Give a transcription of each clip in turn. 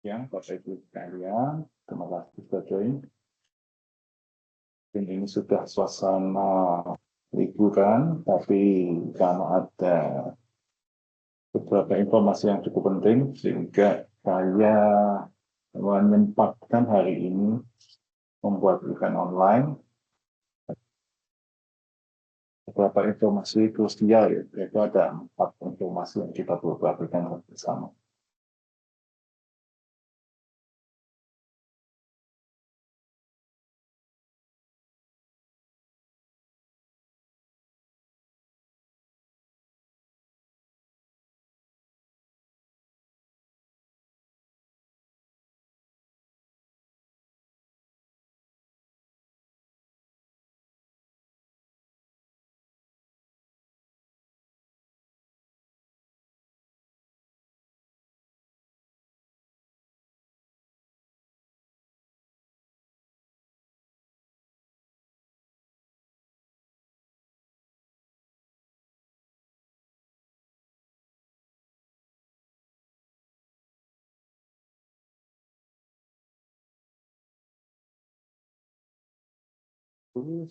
Ya, Bapak Ibu sekalian, terima kasih sudah join. Dan ini sudah suasana liburan, tapi karena ada beberapa informasi yang cukup penting, sehingga saya menyempatkan hari ini membuat event online. Beberapa informasi krusial, yaitu ada 4 informasi yang kita perlu perhatikan bersama.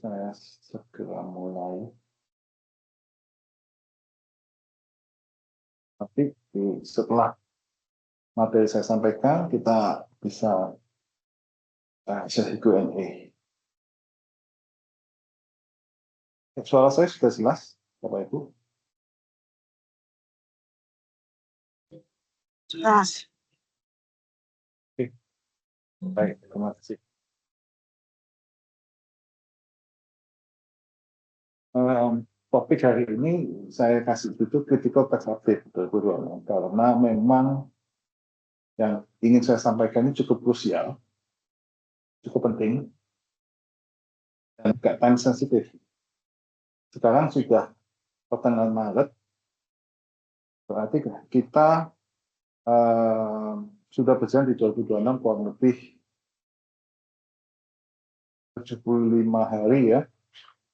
Saya segera mulai. Tapi setelah materi saya sampaikan, kita bisa sesi Q&A. Suara saya sudah jelas, Bapak Ibu? Jelas. Oke, baik, terima kasih. Topik hari ini saya kasih judul critical tax update, karena memang yang ingin saya sampaikan ini cukup krusial, cukup penting, dan juga time sensitif. Sekarang sudah pertengahan Maret, berarti kita sudah berjalan di 2026 kurang lebih 75 hari ya,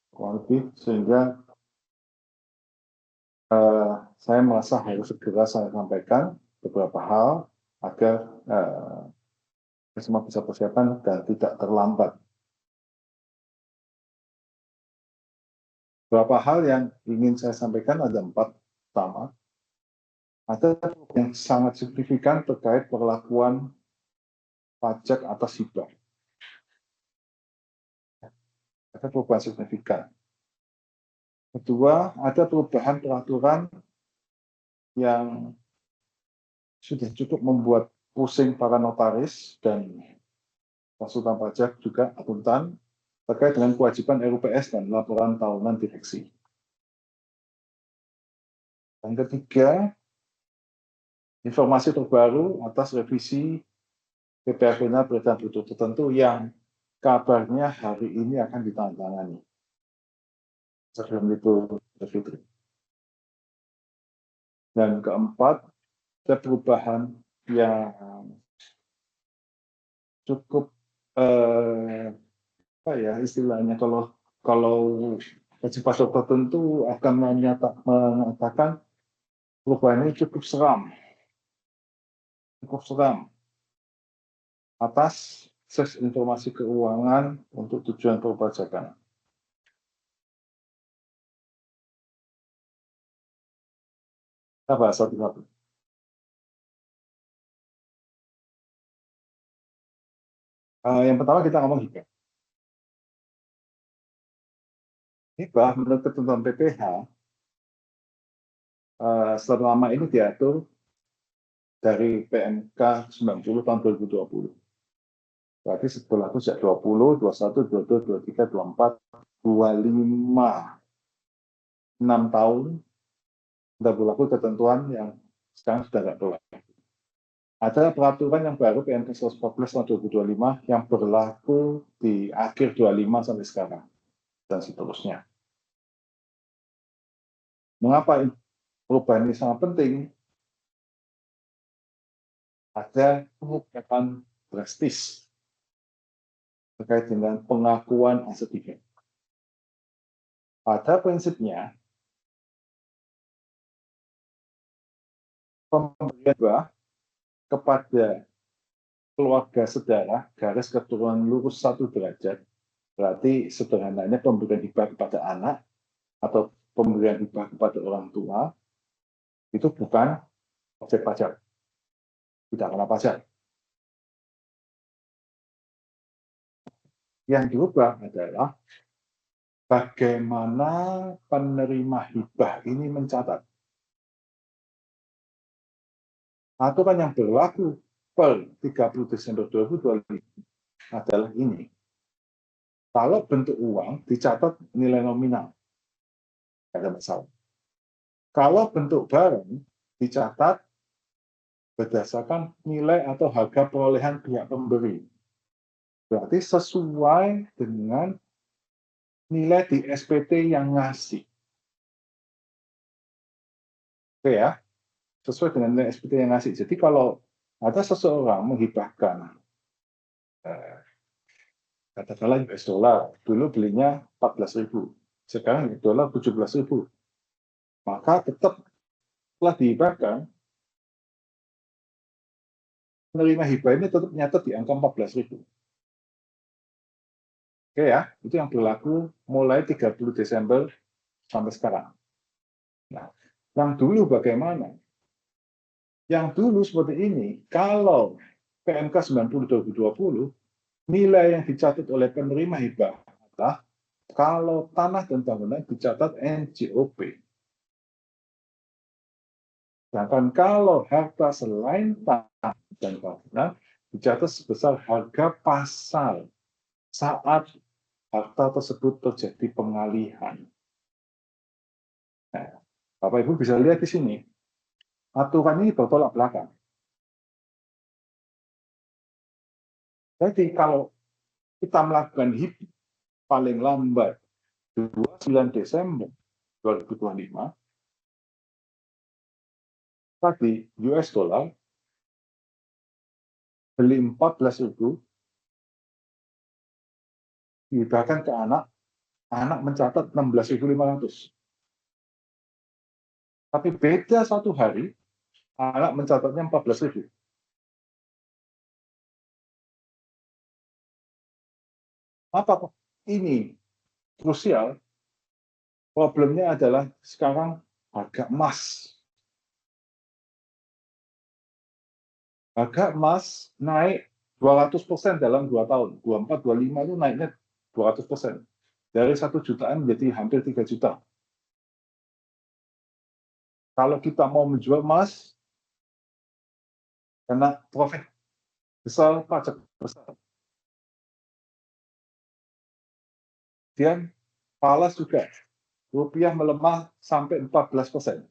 kurang lebih, sehingga saya merasa harus segera saya sampaikan beberapa hal agar semua bisa persiapan dan tidak terlambat. Beberapa hal yang ingin saya sampaikan ada 4. Pertama, ada yang sangat signifikan terkait perlakuan pajak atas hibah. Ada perubahan signifikan. Kedua, ada perubahan peraturan yang sudah cukup membuat pusing para notaris dan konsultan pajak juga akuntan terkait dengan kewajiban RUPS dan laporan tahunan direksi. Yang ketiga, informasi terbaru atas revisi PPAK peredar produk tertentu yang kabarnya hari ini akan ditandatangani. Sebelum itu, Fitri. Dan keempat, ada perubahan yang cukup apa ya istilahnya, kalau wajib pajak tertentu akan mengatakan perubahan ini cukup seram atas akses informasi keuangan untuk tujuan perpajakan. Kita bahas satu-satu. Yang pertama kita ngomong hibah. Hibah menurut ketentuan PPh selama ini diatur dari PMK 90 tahun 2020. Berarti setelah itu sejak 20, 21, 22, 23, 24, 25, 6 tahun sudah berlaku ketentuan yang sekarang sudah tidak berlaku. Ada peraturan yang baru PMK 114 tahun 2025 yang berlaku di akhir 25 sampai sekarang dan seterusnya. Mengapa perubahan ini sangat penting? Ada perubahan drastis terkait dengan pengakuan aset hibah. Pada prinsipnya, pemberian hibah kepada keluarga saudara, garis keturunan lurus 1 derajat, berarti sederhananya pemberian hibah kepada anak atau pemberian hibah kepada orang tua itu bukan objek pajak, tidak kena pajak. Yang diubah adalah bagaimana penerima hibah ini mencatat. Aturan yang berlaku per 30 Desember 2025 adalah ini. Kalau bentuk uang dicatat nilai nominal, tidak ada masalah. Kalau bentuk barang dicatat berdasarkan nilai atau harga perolehan pihak pemberi. Berarti sesuai dengan nilai di SPT yang ngasih. Oke ya, sesuai dengan nilai SPT yang ngasih. Jadi kalau ada seseorang menghibahkan katakanlah US dollar, dulu belinya 14.000, sekarang US dollar 17.000, maka tetap setelah dihibahkan, penerima hibah ini tetap nyatet di angka 14.000. Oke ya, itu yang berlaku mulai 30 Desember sampai sekarang. Nah, yang dulu bagaimana? Yang dulu seperti ini, kalau PMK 90/2020, nilai yang dicatat oleh penerima hibah adalah kalau tanah dan bangunan dicatat NJOP. Sedangkan kalau harta selain tanah dan bangunan dicatat sebesar harga pasar saat harta tersebut terjadi pengalihan. Nah, Bapak Ibu bisa lihat di sini, aturan ini bertolak belakang. Jadi kalau kita melakukan hibah paling lambat 29 Desember 2025, tadi US dollar beli 14.000, dihibahkan ke anak, anak mencatat 16.500. Tapi beda 1 hari, anak mencatatnya 14.000. Apa ini krusial? Problemnya adalah sekarang harga emas. Harga emas naik 200% dalam 2 tahun. 24-25 itu naiknya 200%. Dari 1 jutaan menjadi hampir 3 juta. Kalau kita mau menjual emas, karena profit besar, pajak besar. Kemudian falas juga, rupiah melemah sampai 14%.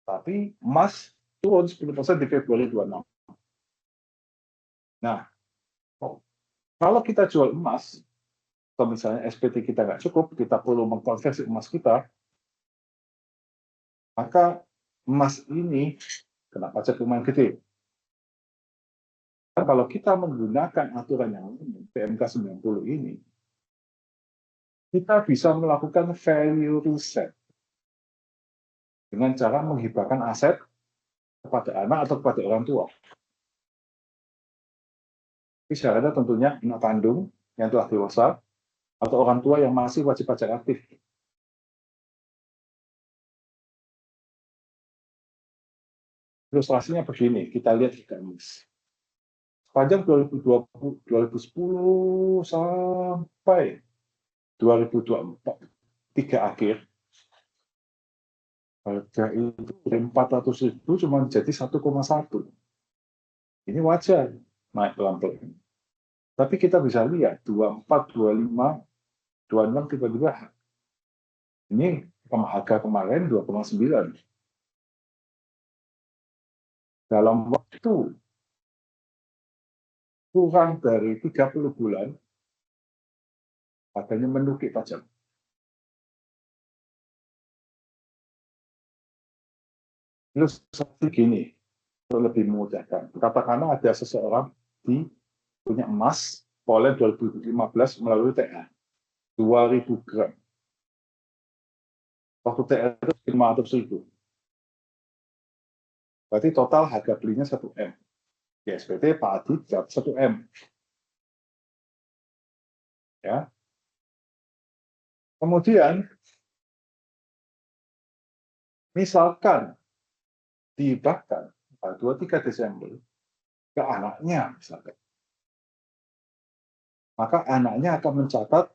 Tapi emas turun 10% di Februari 26. Nah, kalau kita jual emas, atau misalnya SPT kita nggak cukup, kita perlu mengkonversi emas kita, maka emas ini kena pajak lumayan gede. Kalau kita menggunakan aturan yang PMK 90 ini, kita bisa melakukan value reset dengan cara menghibahkan aset kepada anak atau kepada orang tua. Tapi syaratnya tentunya anak kandung yang telah dewasa atau orang tua yang masih wajib pajak aktif. Ilustrasinya begini, kita lihat di emas. Sepanjang 2010 sampai 2024, 3 akhir, harga itu dari 400.000 cuma jadi 1,1. Ini wajar naik pelan-pelan. Tapi kita bisa lihat 24, 25, 26 tiba-tiba ini harga kemarin 2,9. Dalam waktu kurang dari 30 bulan, harganya menukik tajam. Ilustrasi gini, untuk lebih memudahkan. Katakanlah ada seseorang punya emas Polen 2015 melalui TA, 2.000 gram. Waktu TA itu 500.000. Berarti total harga belinya 1 M. Di SPT Pak Adi dapat 1 M. Ya. Kemudian, misalkan dihibahkan pada 23 Desember ke anaknya, misalkan, maka anaknya akan mencatat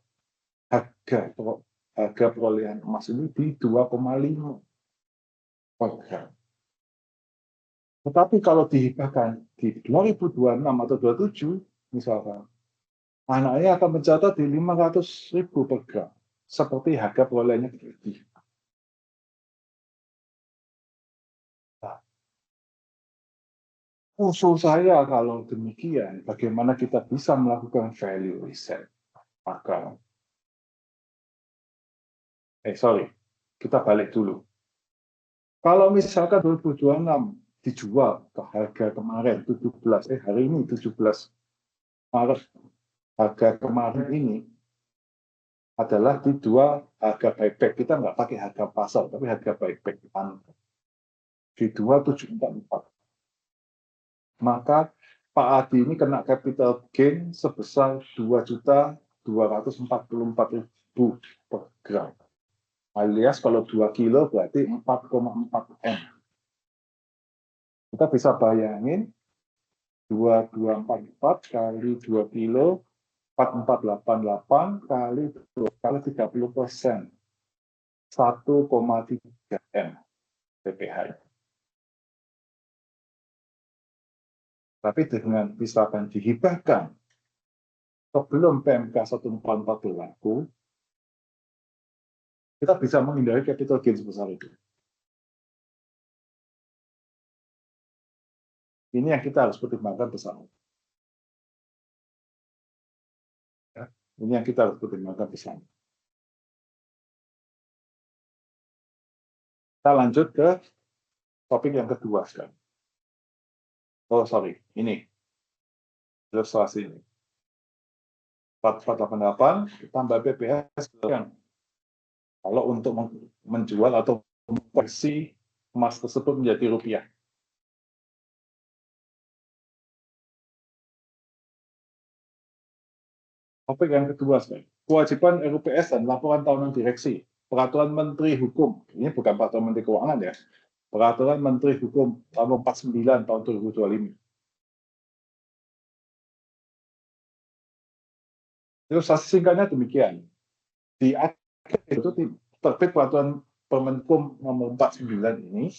harga perolehan emas ini di 2,5 per gram. Tetapi kalau dihibahkan di 2026 atau 27, misalkan, anaknya akan mencatat di 500.000 per gram, seperti harga perolehannya terjadi. Nah, usul saya kalau demikian, bagaimana kita bisa melakukan value reset? Maka, kita balik dulu. Kalau misalkan 2026 dijual ke harga kemarin 17, hari ini 17 Maret, harga kemarin ini adalah dijual harga buyback. Kita nggak pakai harga pasar, tapi harga buyback di 2744. Maka Pak Adi ini kena capital gain sebesar 2.244.000 per gram. Alias kalau 2 kilo berarti 4,4 M. Kita bisa bayangin 2244 kali 2 kilo 4488 kali 30%, 1,3 M PPH. Tapi dengan misalkan dihibahkan sebelum PMK 144 berlaku, kita bisa menghindari capital gain sebesar itu. Ini yang kita harus pertimbangkan bersama. Ya, ini yang kita harus pertimbangkan bersama. Kita lanjut ke topik yang kedua sekarang. Ini ilustrasi ini. 4488 tambah BPS kalau untuk menjual atau mengkonversi emas tersebut menjadi rupiah. Topik yang kedua, kewajiban RUPS dan laporan tahunan direksi. Peraturan Menteri Hukum, ini bukan Peraturan Menteri Keuangan ya, Peraturan Menteri Hukum nomor 49 tahun 2025. Ilustrasi singkatnya demikian. Di akhir itu terbit Peraturan Permenkum nomor 49 ini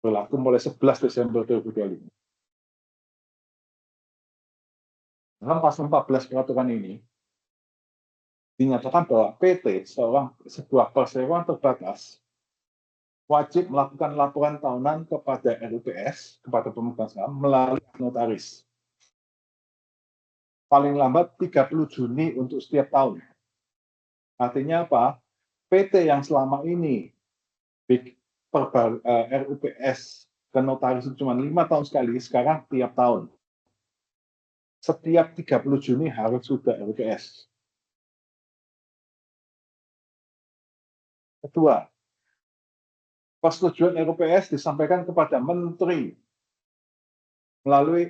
berlaku mulai 11 Desember 2025. Dalam pasal 14 peraturan ini dinyatakan bahwa PT sebuah perseroan terbatas wajib melakukan laporan tahunan kepada RUPS, kepada pemegang saham, melalui notaris. Paling lambat 30 Juni untuk setiap tahun. Artinya apa? PT yang selama ini RUPS ke notaris itu cuma 5 tahun sekali, sekarang tiap tahun. Setiap 30 Juni harus sudah RUPS. Kedua, persetujuan RUPS disampaikan kepada Menteri melalui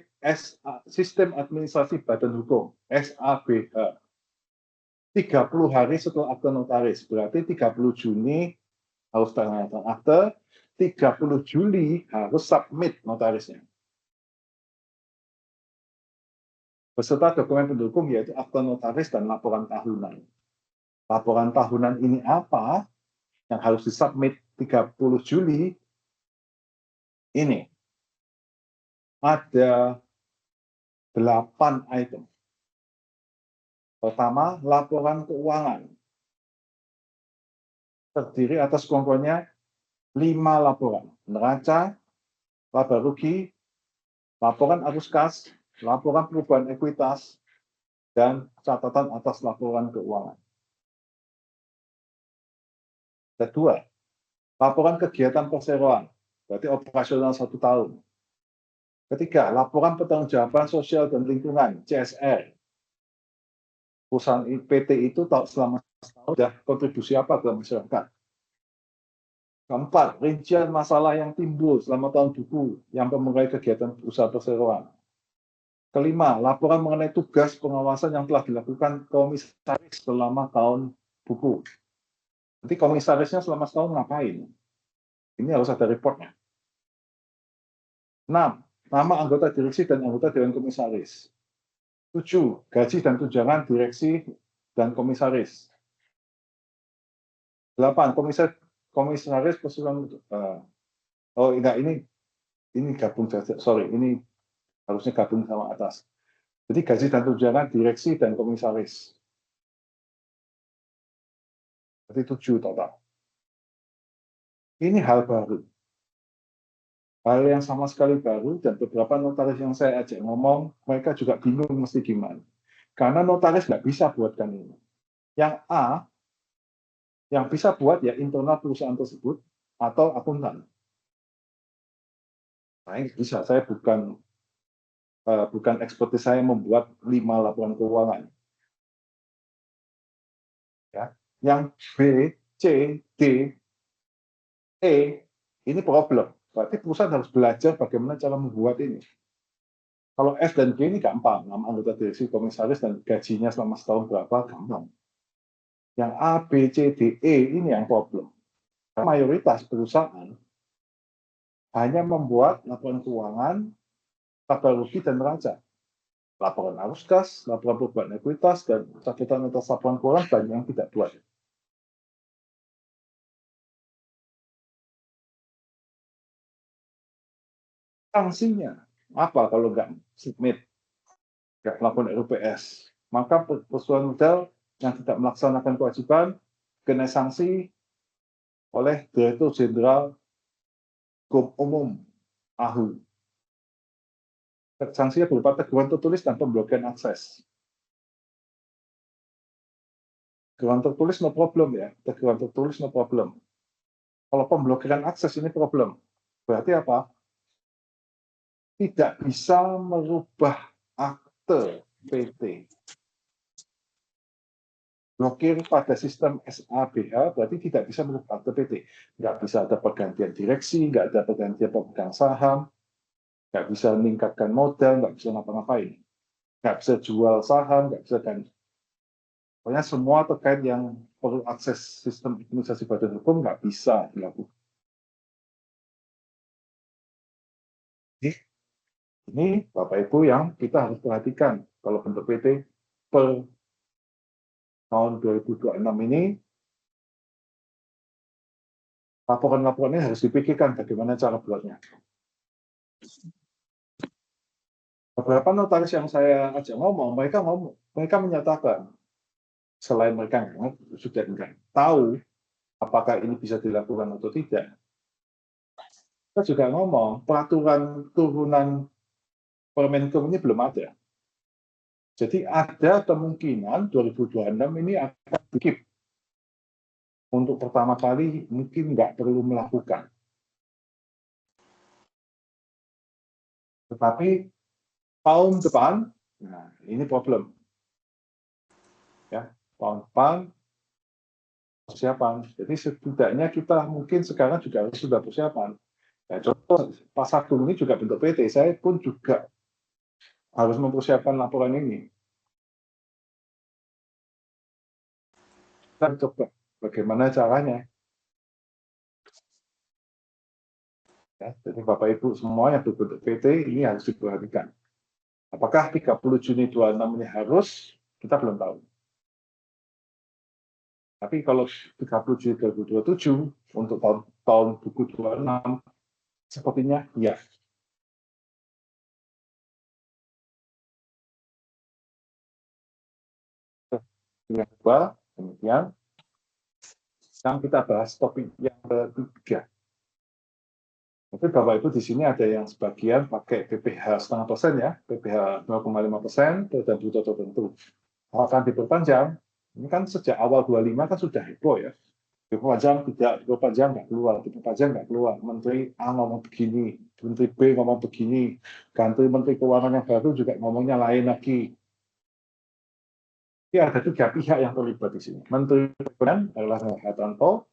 Sistem Administrasi Badan Hukum, SABH. 30 hari setelah akte notaris, berarti 30 Juni harus tanda tangan akte, 30 Juli harus submit notarisnya. Beserta dokumen pendukung yaitu akte notaris dan laporan tahunan. Laporan tahunan ini apa yang harus disubmit 30 Juli? Ini ada 8 item. Pertama, laporan keuangan. Terdiri atas pokoknya 5 laporan. Neraca, laba rugi, laporan arus kas, laporan perubahan ekuitas, dan catatan atas laporan keuangan. Kedua, laporan kegiatan perseroan, berarti operasional 1 tahun. Ketiga, laporan pertanggungjawaban sosial dan lingkungan, CSR. Perusahaan PT itu selama setahun sudah kontribusi apa ke masyarakat. Keempat, rincian masalah yang timbul selama tahun buku yang memulai kegiatan usaha perseroan. Kelima, laporan mengenai tugas pengawasan yang telah dilakukan komisaris selama tahun buku. Nanti komisarisnya selama setahun ngapain? Ini harus ada reportnya. 6. Nama anggota direksi dan anggota dewan komisaris. 7. Gaji dan tunjangan direksi dan komisaris. 8. Komisaris perseroan. Oh enggak, ini gabung saja. Sorry, ini harusnya gabung sama atas. Jadi gaji dan tunjangan direksi dan komisaris. Jadi 7 total. Ini hal baru. Hal yang sama sekali baru, dan beberapa notaris yang saya ajak ngomong, mereka juga bingung mesti gimana. Karena notaris nggak bisa buatkan ini. Yang A, yang bisa buat ya internal perusahaan tersebut, atau akuntan. Saya nggak bisa, saya bukan ekspertis saya membuat 5 laporan keuangan. Ya. Yang B, C, D, E, ini problem. Berarti perusahaan harus belajar bagaimana cara membuat ini. Kalau F dan G ini gampang, nama anggota direksi, komisaris, dan gajinya selama setahun berapa, gampang. Yang A, B, C, D, E ini yang problem. Mayoritas perusahaan hanya membuat laporan keuangan, laba rugi, dan neraca. Laporan arus kas, laporan perubahan ekuitas, dan catatan atas laporan keuangan banyak yang tidak buat. Sanksinya apa kalau nggak submit, nggak melakukan RUPS? Maka perusahaan modal yang tidak melaksanakan kewajiban kena sanksi oleh Direktur Jenderal Hukum Umum (AHU). Sanksinya berupa teguran tertulis dan pemblokiran akses. Teguran tertulis no problem ya, teguran tertulis no problem. Kalau pemblokiran akses ini problem. Berarti apa? Tidak bisa merubah akte PT. Blokir pada sistem SABH berarti tidak bisa merubah akte PT. Nggak bisa ada pergantian direksi, nggak ada pergantian pemegang saham, nggak bisa meningkatkan modal, nggak bisa ngapa-ngapain. Nggak bisa jual saham, nggak bisa ganti. Pokoknya semua terkait yang perlu akses sistem administrasi badan hukum nggak bisa dilakukan. Ini Bapak Ibu yang kita harus perhatikan kalau bentuk PT per tahun 2026 ini, laporan-laporannya harus dipikirkan bagaimana cara buatnya. Beberapa notaris yang saya ajak ngomong, mereka menyatakan, selain mereka sudah enggak tahu apakah ini bisa dilakukan atau tidak, kita juga ngomong peraturan turunan Permenkum ini belum ada. Jadi ada kemungkinan 2026 ini akan skip. Untuk pertama kali mungkin nggak perlu melakukan. Tetapi tahun depan, nah ini problem. Ya, tahun depan persiapan. Jadi setidaknya kita mungkin sekarang juga harus sudah persiapan. Ya, contoh Pasar Gunung ini juga bentuk PT, saya pun juga harus mempersiapkan laporan ini. Kita coba bagaimana caranya. Ya, jadi Bapak Ibu semua yang berbentuk PT ini harus diperhatikan. Apakah 30 Juni 26 ini harus? Kita belum tahu. Tapi kalau 30 Juni 2027 untuk tahun buku 26, sepertinya ya. Yang kedua, demikian. Yang kita bahas topik yang ketiga. Tapi Bapak Ibu di sini ada yang sebagian pakai PPh 0,5% ya, PPh 0,5% dan bruto tertentu. Akan diperpanjang, ini kan sejak awal 25 kan sudah heboh ya. Diperpanjang tidak, diperpanjang nggak keluar, diperpanjang nggak keluar. Menteri A ngomong begini, Menteri B ngomong begini, ganti Menteri Keuangan yang baru juga ngomongnya lain lagi. Ya, ada 3 pihak yang terlibat di sini. Menteri Keuangan adalah Hartanto,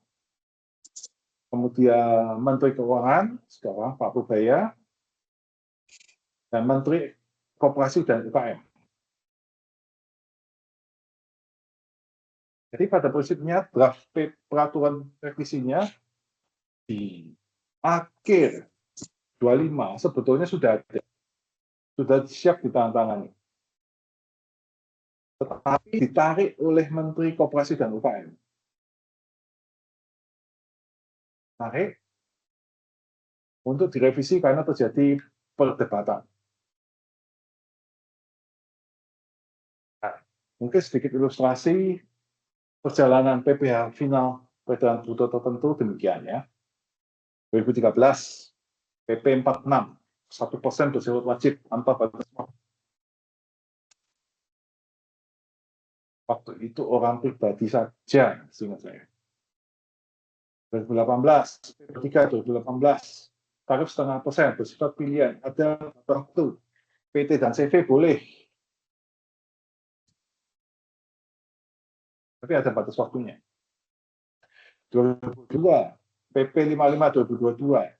kemudian Menteri Keuangan sekarang Pak Purbaya, dan Menteri Koperasi dan UKM. Jadi pada prinsipnya draft peraturan revisinya di akhir 25 sebetulnya sudah ada, sudah siap ditandatangani. Tetapi ditarik oleh Menteri Koperasi dan UKM. Tarik untuk direvisi karena terjadi perdebatan. Nah, mungkin sedikit ilustrasi perjalanan PPh final peredaran bruto tertentu demikian ya. 2013 PP 46 1% bersifat wajib tanpa batas waktu. Waktu itu orang pribadi saja, seingat saya. 2018, PP 3 2018 tarif 0,5% bersifat pilihan. Ada waktu PT dan CV boleh, tapi ada batas waktunya. 2022 PP 55 2022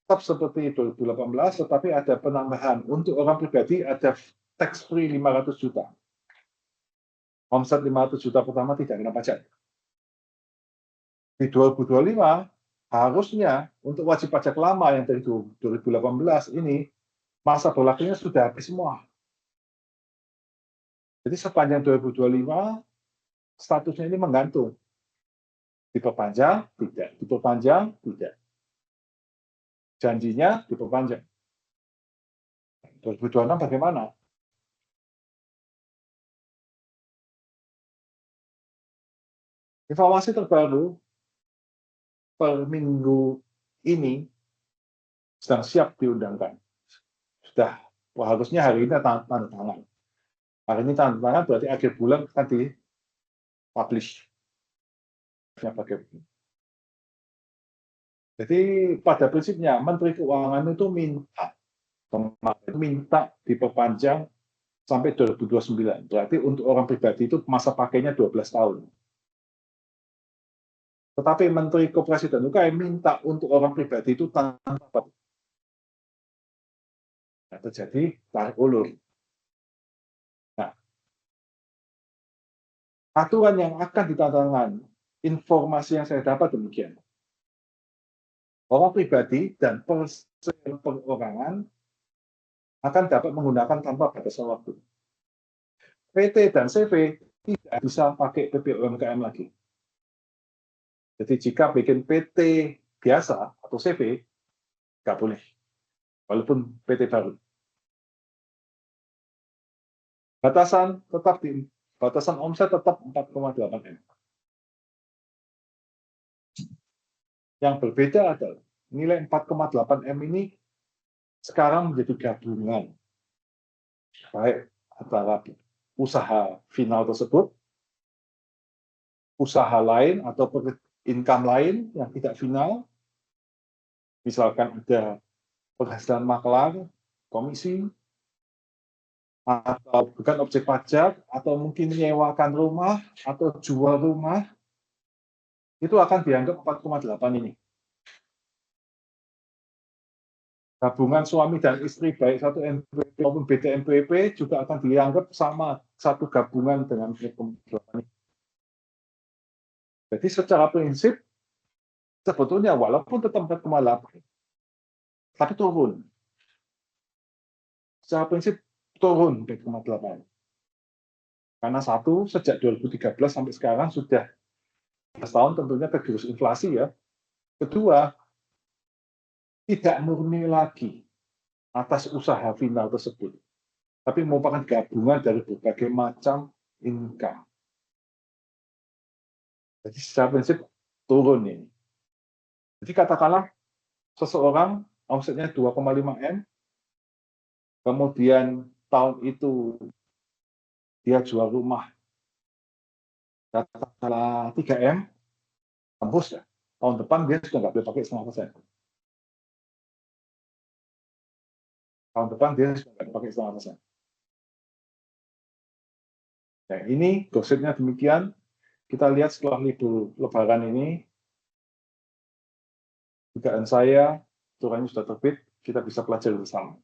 tetap seperti 2018, tetapi ada penambahan untuk orang pribadi, ada tax free 500 juta. Omset 500 juta pertama tidak kena pajak. Di 2025 harusnya untuk wajib pajak lama yang dari 2018 ini masa berlakunya sudah habis semua. Jadi sepanjang 2025 statusnya ini menggantung. Diperpanjang, tidak. Diperpanjang, tidak. Janjinya diperpanjang. 2026 bagaimana? Informasi terbaru per minggu ini sedang siap diundangkan. Sudah, harusnya hari ini tanda tangan. Hari ini tanda tangan berarti akhir bulan akan di-publish. Jadi pada prinsipnya Menteri Keuangan itu minta diperpanjang sampai 2029. Berarti untuk orang pribadi itu masa pakainya 12 tahun. Tetapi Menteri Koperasi dan UKM minta untuk orang pribadi itu tanpa batas. Nah, terjadi tarik ulur. Nah, aturan yang akan ditandatangani, informasi yang saya dapat demikian. Orang pribadi dan perorangan akan dapat menggunakan tanpa batas waktu. PT dan CV tidak bisa pakai PP UMKM lagi. Jadi jika bikin PT biasa atau CV, nggak boleh. Walaupun PT baru. Batasan omset tetap 4,8 M. Yang berbeda adalah nilai 4,8 M ini sekarang menjadi gabungan baik antara usaha final tersebut, usaha lain atau income lain yang tidak final, misalkan ada penghasilan makelar, komisi, atau bukan objek pajak, atau mungkin menyewakan rumah atau jual rumah, itu akan dianggap 4,8 ini. Gabungan suami dan istri baik satu NPWP maupun beda NPWP juga akan dianggap sama satu gabungan dengan 4,8 ini. Jadi secara prinsip sebetulnya walaupun tetap 4,8 tapi turun. Secara prinsip turun 4,8. Karena satu, sejak 2013 sampai sekarang sudah 11 tahun tentunya tergerus inflasi ya. Kedua, tidak murni lagi atas usaha final tersebut, tapi merupakan gabungan dari berbagai macam income. Jadi secara prinsip turun ini. Jadi katakanlah seseorang omsetnya 2,5 M, kemudian tahun itu dia jual rumah katakanlah 3 M, tembus ya. Tahun depan dia sudah nggak boleh pakai 0,5%. Tahun depan dia sudah nggak pakai 0,5%. Nah, ini gosipnya demikian. Kita lihat setelah libur Lebaran ini, dugaan saya aturannya sudah terbit, kita bisa pelajari bersama.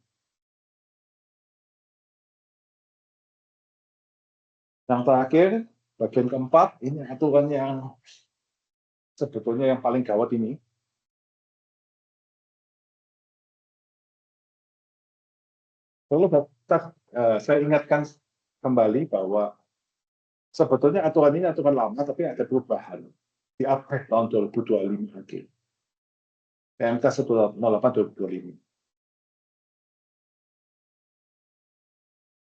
Yang terakhir, bagian keempat, ini aturan yang sebetulnya yang paling gawat ini. Perlu saya ingatkan kembali bahwa sebetulnya aturan ini aturan lama, tapi ada perubahan. Di update tahun 2025 lagi. PMK 108 2025.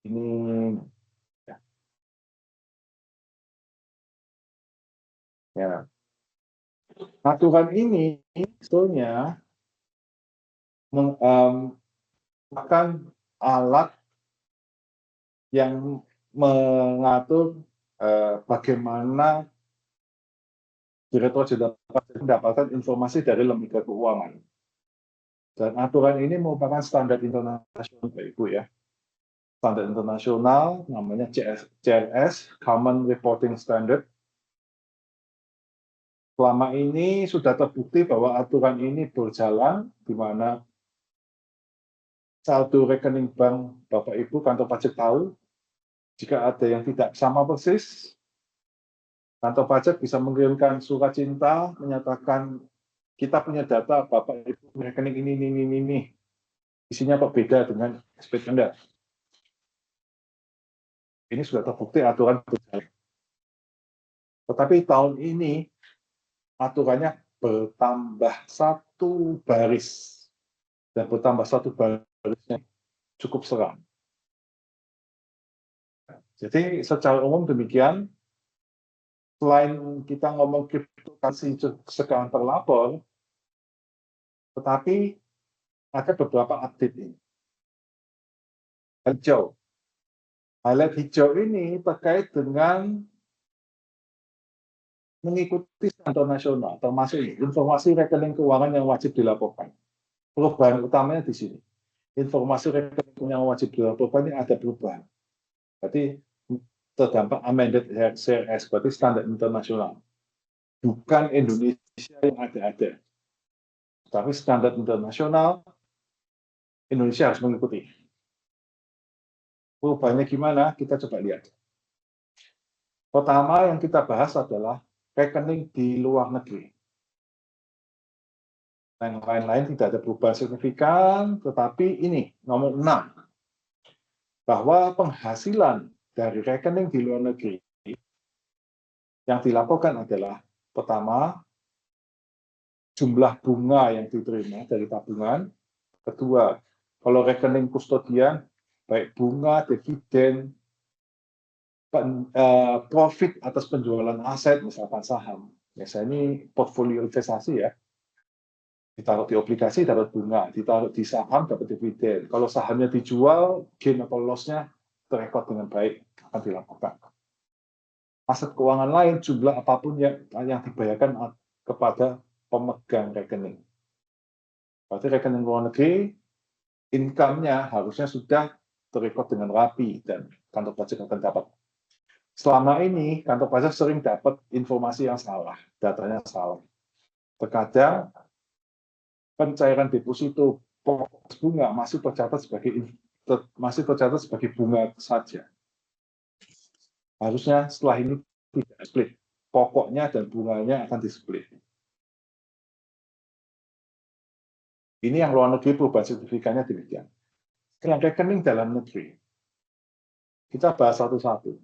Ini ya. Aturan ini sebetulnya merupakan alat yang mengatur bagaimana Direktur Jenderal Pajak mendapatkan informasi dari lembaga keuangan. Dan aturan ini merupakan standar internasional, Bapak Ibu ya. Standar internasional namanya CRS, Common Reporting Standard. Selama ini sudah terbukti bahwa aturan ini berjalan di mana saldo rekening bank Bapak Ibu kantor pajak tahu jika ada yang tidak sama persis, kantor pajak bisa mengirimkan surat cinta menyatakan kita punya data Bapak Ibu rekening ini. Isinya kok beda dengan SPT Anda. Ini sudah terbukti aturan berjalan. Tetapi tahun ini aturannya bertambah satu baris. Dan bertambah satu barisnya cukup seram. Jadi secara umum demikian, selain kita ngomong kriptokasi sekarang terlapor, tetapi ada beberapa update ini. Hijau. Highlight hijau ini terkait dengan mengikuti standar nasional, termasuk informasi rekening keuangan yang wajib dilaporkan. Perubahan utamanya di sini. Informasi rekening yang wajib dilaporkan ini ada perubahan. Berarti terdampak amended CRS, berarti standar internasional. Bukan Indonesia yang ada-ada. Tapi standar internasional, Indonesia harus mengikuti. Perubahannya gimana? Kita coba lihat. Pertama yang kita bahas adalah rekening di luar negeri. Yang lain-lain tidak ada perubahan signifikan, tetapi ini nomor 6. Bahwa penghasilan dari rekening di luar negeri yang dilaporkan adalah pertama, jumlah bunga yang diterima dari tabungan. Kedua, kalau rekening kustodian, baik bunga, dividen, profit atas penjualan aset, misalkan saham. Biasanya ini portfolio investasi ya. Ditaruh di obligasi dapat bunga, ditaruh di saham dapat dividen. Kalau sahamnya dijual, gain atau loss-nya terekod dengan baik, akan dilakukan. Aset keuangan lain, jumlah apapun yang dibayarkan kepada pemegang rekening. Berarti rekening luar negeri, income-nya harusnya sudah terekod dengan rapi dan kantor pajak akan dapat. Selama ini, kantor pajak sering dapat informasi yang salah, datanya salah. Terkadang pencairan deposito pokok bunga masih tercatat sebagai bunga saja. Harusnya setelah ini tidak split. Pokoknya dan bunganya akan di-split. Ini yang luar negeri perubahan signifikannya demikian. Sekarang rekening dalam negeri. Kita bahas satu-satu.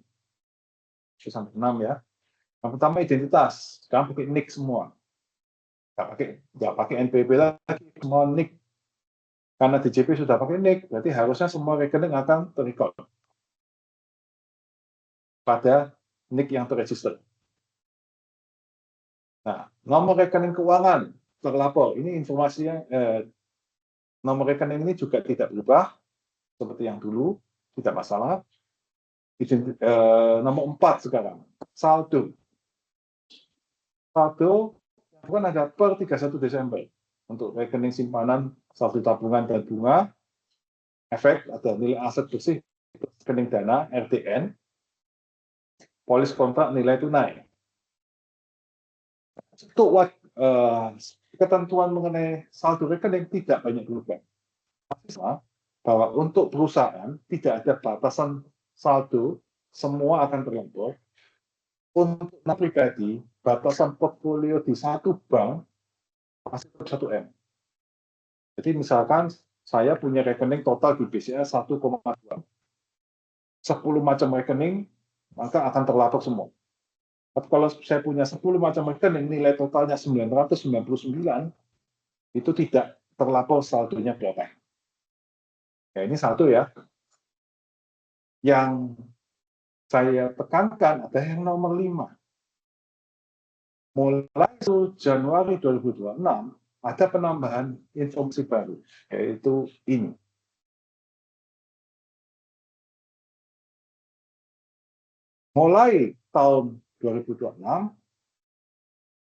6 ya. Yang pertama identitas. Sekarang pakai NIK semua. Nggak pakai NPWP lagi, semua NIK. Karena DJP sudah pakai NIK, berarti harusnya semua rekening akan terrecord pada NIK yang terregister. Nah, nomor rekening keuangan terlapor. Ini informasinya, nomor rekening ini juga tidak berubah seperti yang dulu, tidak masalah. Nomor 4 sekarang, saldo. Saldo kan ada per 31 Desember untuk rekening simpanan, saldo tabungan dan bunga, efek atau nilai aset bersih, rekening dana, RTN, polis kontrak nilai tunai. Untuk ketentuan mengenai saldo rekening tidak banyak berubah. Sama, bahwa untuk perusahaan tidak ada batasan saldo, semua akan terlampau. Untuk pribadi, batasan portfolio di satu bank masih 1 M. Jadi misalkan saya punya rekening total di BCA 1,2. 10 macam rekening, maka akan terlapor semua. Tapi kalau saya punya 10 macam rekening, nilai totalnya 999, itu tidak terlapor saldonya berapa. Ya, ini satu ya. Yang saya tekankan ada yang nomor 5. Mulai Januari 2026, ada penambahan informasi baru, yaitu ini. Mulai tahun 2026,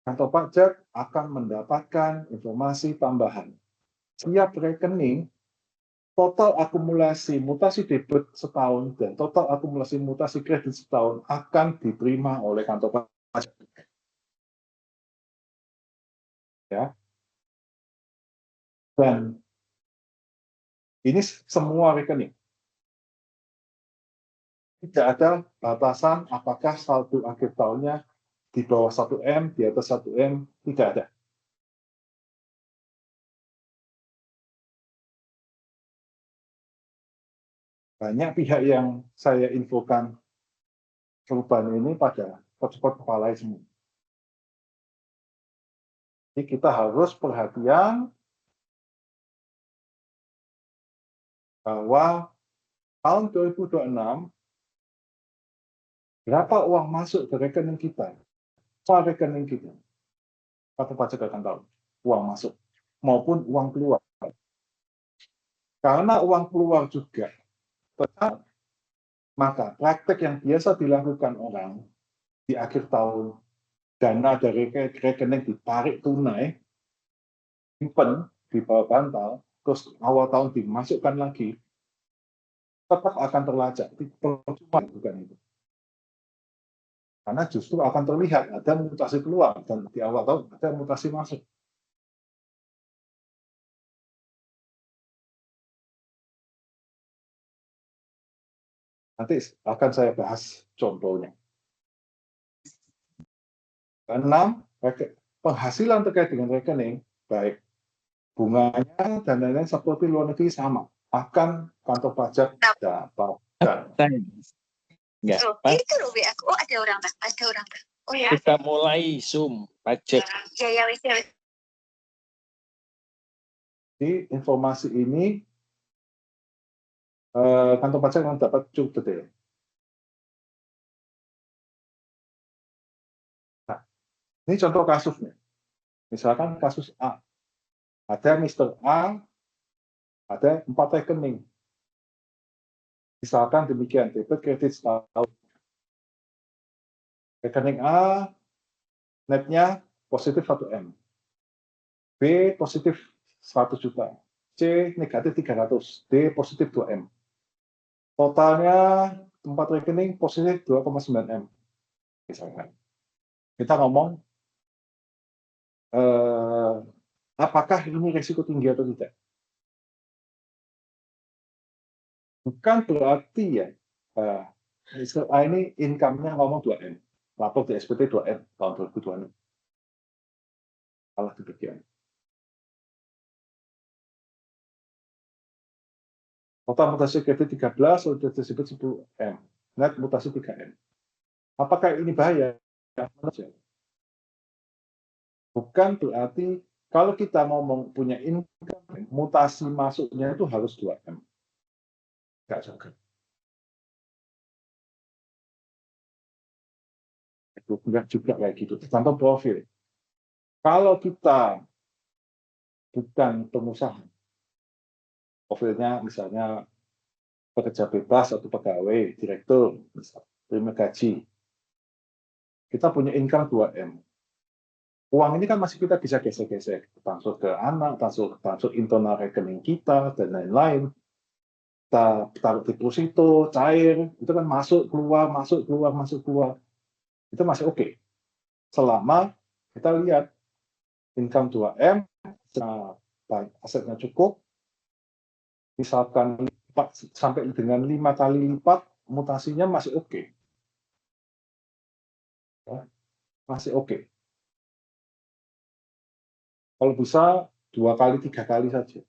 kantor pajak akan mendapatkan informasi tambahan. Setiap rekening, total akumulasi mutasi debit setahun dan total akumulasi mutasi kredit setahun akan diterima oleh kantor pajak. Ya. Dan ini semua rekening. Tidak ada batasan apakah saldo akhir tahunnya di bawah 1 M, di atas 1 M, tidak ada. Banyak pihak yang saya infokan perubahan ini pada cepat kepala semua. Jadi kita harus perhatian bahwa tahun 2026 berapa uang masuk ke rekening kita, apa rekening kita, kantor pajak akan tahu uang masuk maupun uang keluar. Karena uang keluar juga tetap, maka praktek yang biasa dilakukan orang di akhir tahun, dana dari rekening ditarik tunai, simpen di bawah bantal, terus awal tahun dimasukkan lagi, tetap akan terlacak. Percuma bukan itu. Karena justru akan terlihat ada mutasi keluar dan di awal tahun ada mutasi masuk. Nanti akan saya bahas contohnya. 6, penghasilan terkait dengan rekening, baik bunganya dan lain-lain seperti luar negeri sama, akan kantor pajak dapatkan. Enggak, itu loh aku. Oh, ada orang. Oh ya. Kita mulai Zoom pajak. Ya. Jadi informasi ini kantor pajak yang dapat cukup detail. Nah, ini contoh kasusnya. Misalkan kasus A. Ada Mr. A, ada 4 rekening. Misalkan demikian, debit kredit setahun. Rekening A, netnya positif 1 M. B positif 100 juta. C negatif 300. D positif 2 M. Totalnya 4 rekening positif 2,9 M. Misalkan. Kita ngomong, apakah ini risiko tinggi atau tidak? Bukan berarti ya, ini income-nya ngomong 2 M. Lapor di SPT 2 M tahun 2026. Salah demikian. Total mutasi kredit 13, sudah disebut 10 M. Net mutasi 3 M. Apakah ini bahaya? Bukan berarti kalau kita mau punya income, mutasi masuknya itu harus 2 M. Enggak juga. Enggak juga kayak gitu. Contoh profil. Kalau kita bukan pengusaha, profilnya misalnya pekerja bebas atau pegawai, direktur, misalnya, terima gaji. Kita punya income 2 M. Uang ini kan masih kita bisa gesek-gesek, transfer ke anak, transfer internal rekening kita, dan lain-lain. Kita taruh deposito, cair, itu kan masuk, keluar, masuk, keluar, masuk, keluar. Itu masih oke. Selama kita lihat income 2M, asetnya cukup, misalkan sampai dengan 5 kali lipat, mutasinya masih oke. Ya, masih oke. Kalau bisa 2 kali, 3 kali saja.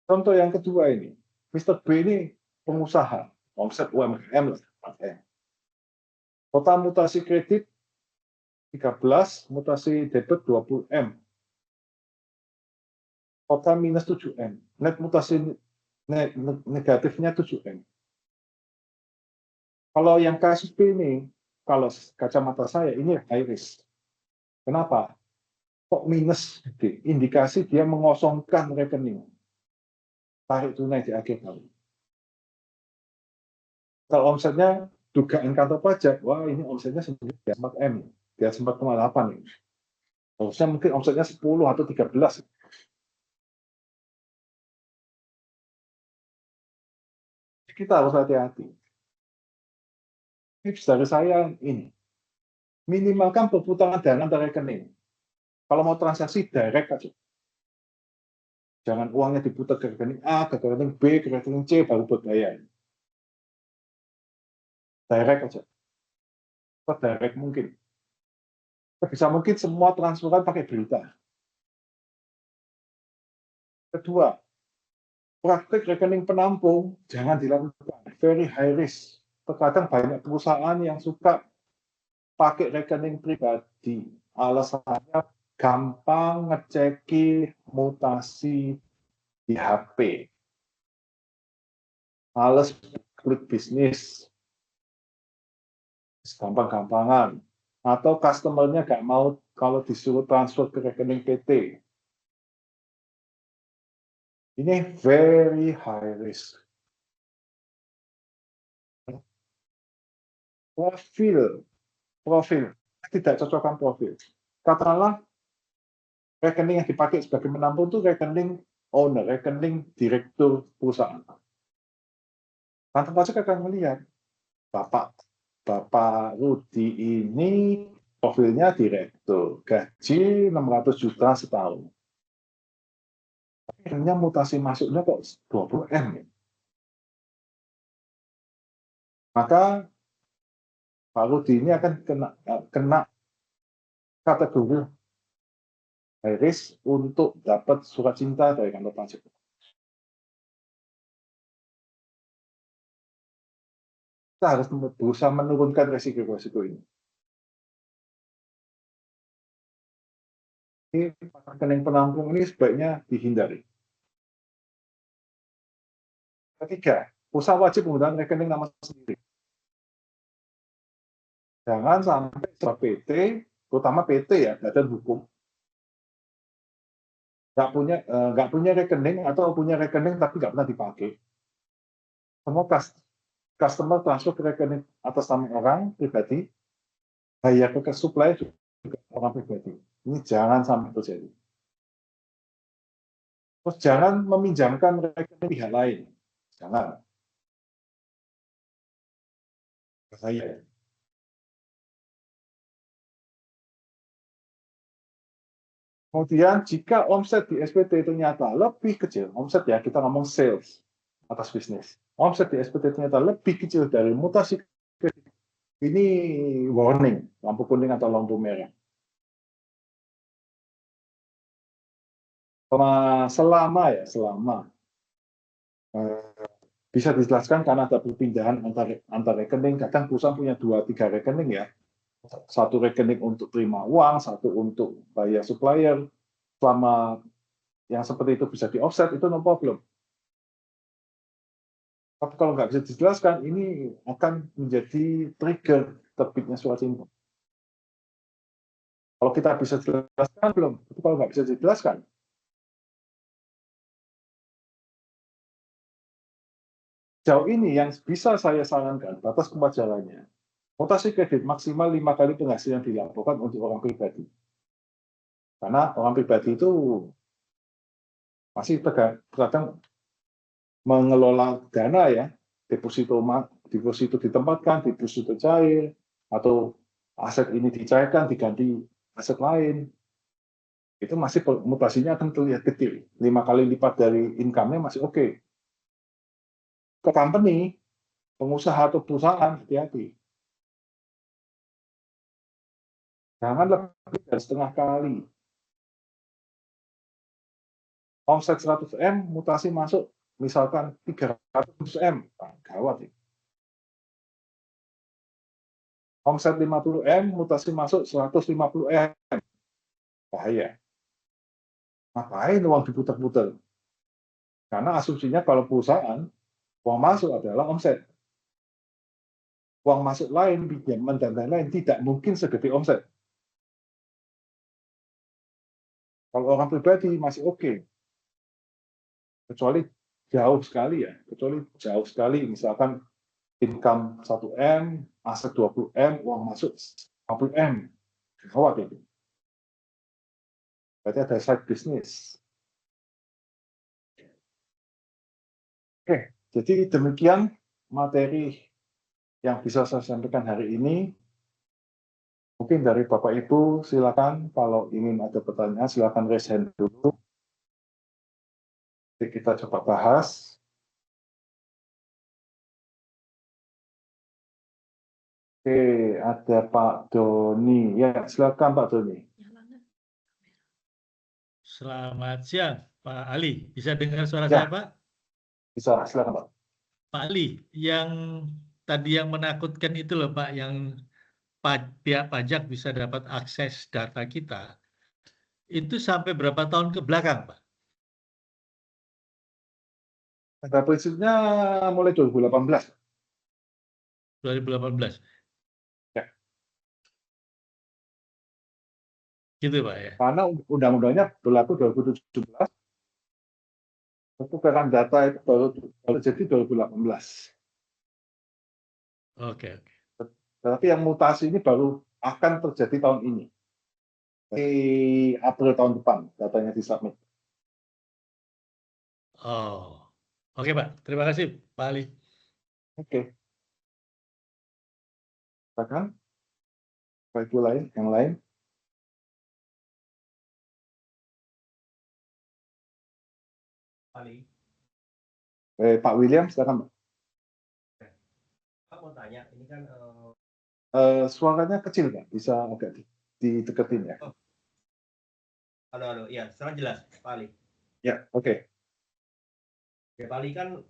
Contoh yang kedua ini, Mr. B ini pengusaha, omset UMKM lah. Total mutasi kredit 13, mutasi debit 20M. Total minus 7M. Net mutasi negatifnya 7M. Kalau yang kasus B ini, kalau kacamata saya, ini high risk. Kenapa? Kok minus? Indikasi dia mengosongkan rekening. Tarik tunai di akhir tahun. Kalau omsetnya dugaan kantor pajak, wah ini omsetnya di atas 4M, di atas 4,8. Harusnya mungkin omsetnya 10 atau 13. Kita harus hati-hati. Tips dari saya ini, minimalkan perputaran dana dari rekening. Kalau mau transaksi, direct aja. Jangan uangnya diputar ke rekening A, ke rekening B, ke rekening C, baru buat bayar. Direct aja. Direct mungkin. Bisa mungkin semua transferan pakai berita. Kedua, praktik rekening penampung jangan dilakukan. Very high risk. Terkadang banyak perusahaan yang suka pakai rekening pribadi. Alasannya gampang ngeceki mutasi di HP. Males klik bisnis. Gampang-gampangan. Atau customer-nya nggak mau kalau disuruh transfer ke rekening PT. Ini very high risk. Profil. Tidak cocokkan profil. Katakanlah rekening yang dipakai sebagai penampung itu rekening owner, rekening direktur perusahaan. Kantor pajak akan melihat, Bapak Rudi ini profilnya direktur, gaji 600 juta setahun. Akhirnya mutasi masuknya kok 20M. Maka Pak Rudi ini akan kena kategori high risk untuk dapat surat cinta dari kantor pajak. Kita harus berusaha menurunkan resiko-resiko ini. Rekening penampung ini sebaiknya dihindari. Ketiga, usaha wajib menggunakan rekening nama sendiri. Jangan sampai sebuah PT, terutama PT ya, badan hukum, nggak punya rekening atau punya rekening tapi nggak pernah dipakai. Semua customer transfer ke rekening atas nama orang pribadi, bayar ke supplier juga orang pribadi. Ini jangan sampai terjadi. Terus jangan meminjamkan rekening pihak lain. Jangan. Saya. Kemudian jika omset di SPT ternyata lebih kecil, omset ya kita ngomong sales atas bisnis. Omset di SPT ternyata lebih kecil dari mutasi kredit. Ini warning, lampu kuning atau lampu merah. Selama bisa dijelaskan karena ada perpindahan antar rekening. Kadang perusahaan punya 2-3 rekening ya. Satu rekening untuk terima uang, satu untuk bayar supplier. Selama yang seperti itu bisa di offset, itu no problem. Tapi kalau nggak bisa dijelaskan, ini akan menjadi trigger terbitnya surat cinta. Kalau kita bisa jelaskan, belum. Tapi kalau nggak bisa dijelaskan, jauh ini yang bisa saya sarankan, batas kewajarannya, mutasi kredit maksimal 5 kali penghasilan dilaporkan untuk orang pribadi. Karena orang pribadi itu masih terkadang mengelola dana ya, deposito ditempatkan, deposito cair, atau aset ini dicairkan diganti aset lain, itu masih mutasinya akan terlihat kecil. 5 kali lipat dari income-nya masih oke. Ke company, pengusaha atau perusahaan, hati-hati. Jangan lebih dari setengah kali. Omset 100 M, mutasi masuk misalkan 300 M. Gawat ya. Omset 50 M, mutasi masuk 150 M. Bahaya. Ngapain uang diputar-putar? Karena asumsinya kalau perusahaan, uang masuk adalah omset. Uang masuk lain, pinjaman dan lain-lain tidak mungkin segede omset. Kalau orang pribadi masih oke. Kecuali jauh sekali ya. Kecuali jauh sekali, misalkan income 1 M, aset 20 M, uang masuk 50 M. Gawat itu. Berarti ada side business. Oke, jadi demikian materi yang bisa saya sampaikan hari ini. Mungkin dari Bapak Ibu silakan kalau ingin ada pertanyaan silakan raise hand dulu. Jadi kita coba bahas. Oke, ada Pak Doni. Ya, silakan Pak Doni. Selamat siang, Pak Ali. Bisa dengar suara Ya. saya, Pak? Bisa, silakan Pak. Pak Ali, yang tadi yang menakutkan itu loh, Pak, yang pihak pajak bisa dapat akses data kita, itu sampai berapa tahun ke belakang, Pak? Pada prinsipnya mulai 2018. 2018. Ya. Gitu, Pak ya. Karena undang-undangnya berlaku 2017. Pertukaran data itu baru jadi 2018. Oke. Tetapi yang mutasi ini baru akan terjadi tahun ini. Di April tahun depan datanya disubmit. Oh. Oke, Pak. Terima kasih, Pak Ali. Oke. Silakan. Pak Ibu lain, yang lain. Ali. Pak William, silakan Pak. Pak mau tanya, ini kan suaranya kecil Pak, bisa agak dideketin ya. halo, iya, sekarang jelas, Pak Ali. Ya, oke. Ya, Pak Ali kan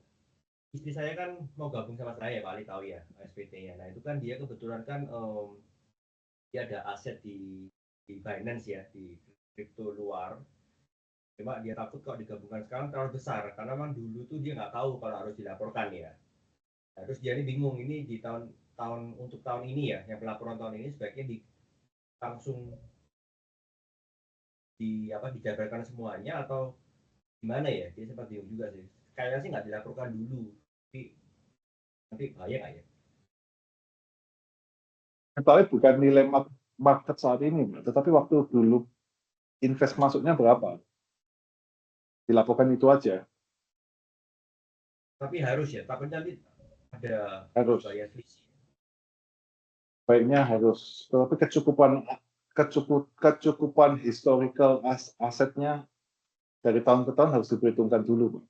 istri saya kan mau gabung sama saya, Pak Ali tahu ya, SPT-nya. Nah, itu kan dia kebetulan kan dia ada aset di Binance ya, di kripto luar. Cuma dia takut kalau digabungkan sekarang terlalu besar, karena memang dulu tuh dia nggak tahu kalau harus dilaporkan ya. Nah, terus dia ini bingung, ini di tahun untuk tahun ini ya, yang pelaporan tahun ini sebaiknya langsung dijabarkan semuanya atau gimana ya? Dia sempat bingung juga sih. Kayaknya sih nggak dilaporkan dulu, tapi nanti bahaya nggak ya? Tapi bukan nilai market saat ini, tetapi waktu dulu invest masuknya berapa? Dilaporkan itu aja. Tapi harus ya, takutnya nanti ada Harus. biaya selisih. Baiknya harus. Tetapi kecukupan historical asetnya dari tahun ke tahun harus diperhitungkan dulu.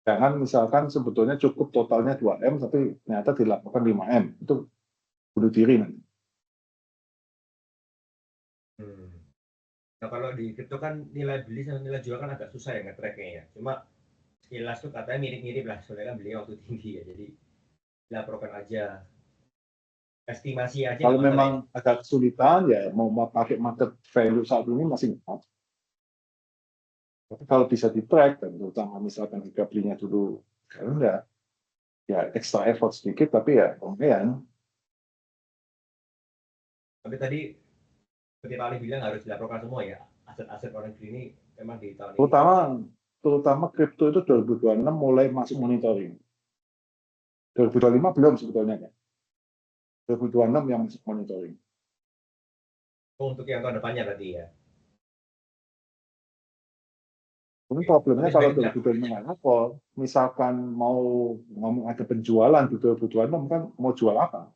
Jangan misalkan sebetulnya cukup totalnya 2M, tapi ternyata dilaporkan 5M. Itu bunuh diri nanti. Nah, kalau di kripto kan nilai beli sama nilai jual kan agak susah ya nge-tracknya ya. Cuma sekilas tuh katanya mirip-mirip lah, soalnya kan beli waktu tinggi ya. Jadi dilaporkan aja. Estimasi aja. Kalau memang agak kesulitan, ya mau pakai market value saat ini masih nggak. Tapi kalau bisa di-track, dan terutama misalkan harga belinya dulu rendah, ya extra effort sedikit, tapi ya lumayan. Tapi tadi seperti Pak Ali bilang harus dilaporkan semua ya, aset-aset orang ini memang di tahun ini. Terutama kripto itu 2026 mulai masuk monitoring. 2025 belum sebetulnya kan. 2026 yang masuk monitoring. Untuk yang tahun depannya berarti ya. Mungkin problemnya kalau 2025 lapor, misalkan mau ngomong ada penjualan di 2026 kan mau jual apa?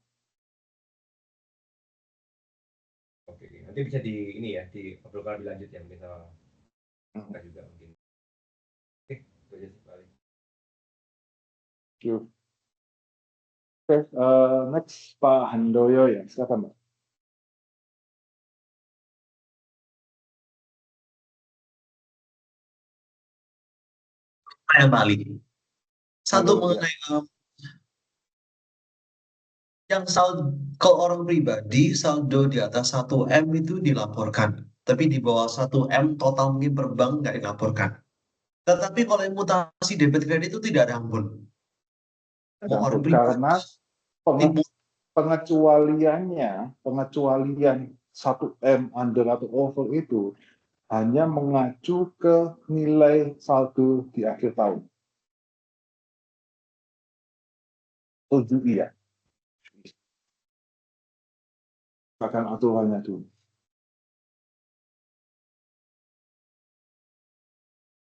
Nanti bisa di ini ya, diobrolkan lebih lanjut ya mungkin sama Kak juga mungkin. Oke, itu aja sih paling. Thank you. Oke, next Pak Handoyo ya, silakan Pak. Saya balik. Satu Halo, ya. mengenai yang saldo, kalau orang pribadi saldo di atas 1 M itu dilaporkan. Tapi di bawah 1 M total mungkin per bank nggak dilaporkan. Tetapi kalau yang mutasi debit kredit itu tidak ada ampun. Mau orang pribadi. Karena pengecualian 1 M under atau over itu hanya mengacu ke nilai saldo di akhir tahun. Tujuh ya. Bahkan aturannya dulu.